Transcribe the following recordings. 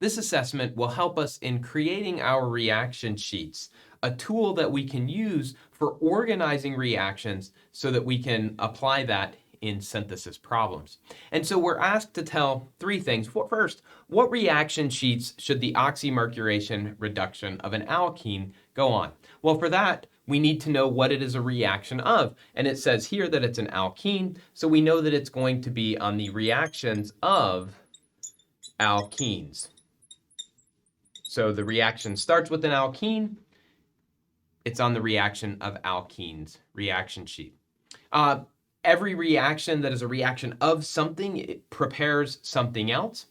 This assessment will help us in creating our reaction sheets, a tool that we can use for organizing reactions so that we can apply that in synthesis problems. And so we're asked to tell three things. First, what reaction sheets should the oxymercuration reduction of an alkene go on? Well, for that, we need to know what it is a reaction of. And it says here that it's an alkene, so we know that it's going to be on the reactions of alkenes. So the reaction starts with an alkene. It's on the reaction of alkenes reaction sheet. Every reaction that is a reaction of something, it prepares something else.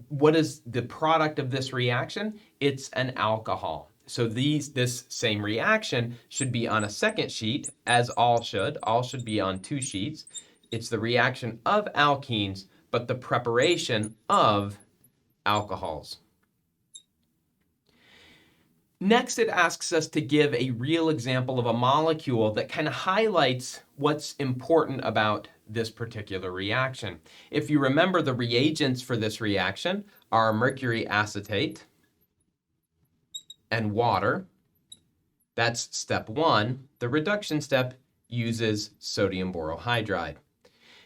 What is the product of this reaction? It's an alcohol. So this same reaction should be on a second sheet, as all should. All should be on two sheets. It's the reaction of alkenes, but the preparation of alcohols. Next, it asks us to give a real example of a molecule that kind of highlights what's important about this particular reaction. If you remember, the reagents for this reaction are mercury acetate and water. That's step one. The reduction step uses sodium borohydride.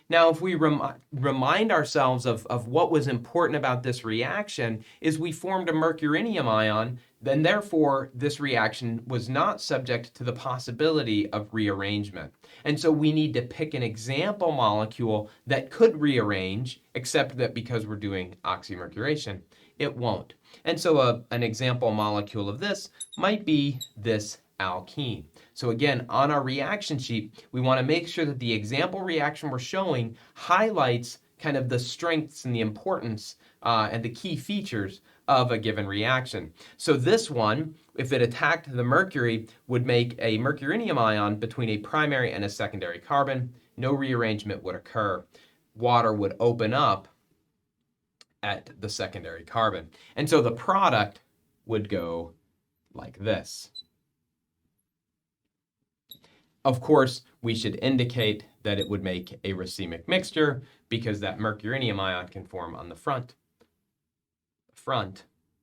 Now, if we remind ourselves of what was important about this reaction, is we formed a mercurinium ion, then therefore this reaction was not subject to the possibility of rearrangement. And so we need to pick an example molecule that could rearrange, except that because we're doing oxymercuration, it won't. And so an example molecule of this might be this alkene. So again, on our reaction sheet, we want to make sure that the example reaction we're showing highlights kind of the strengths and the importance and the key features of a given reaction. So this one, if it attacked the mercury, would make a mercurinium ion between a primary and a secondary carbon. No rearrangement would occur. Water would open up at the secondary carbon. And so the product would go like this. Of course, we should indicate that it would make a racemic mixture because that mercurinium ion can form on the front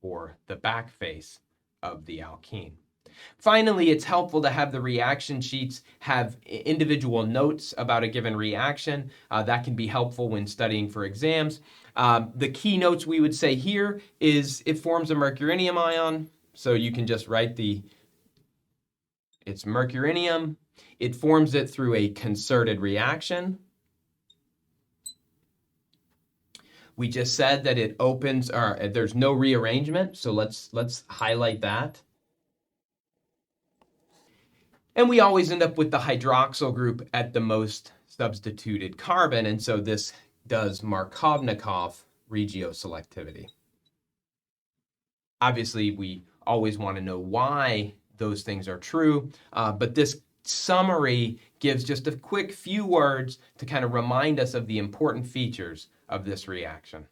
or the back face of the alkene. Finally, it's helpful to have the reaction sheets have individual notes about a given reaction. That can be helpful when studying for exams. The key notes we would say here is it forms a mercurinium ion, so you can just write it's mercurinium. It forms it through a concerted reaction. We just said that it opens, or there's no rearrangement, so let's highlight that. And we always end up with the hydroxyl group at the most substituted carbon, and so this does Markovnikov regioselectivity. Obviously, we always want to know why those things are true, but this summary gives just a quick few words to kind of remind us of the important features of this reaction.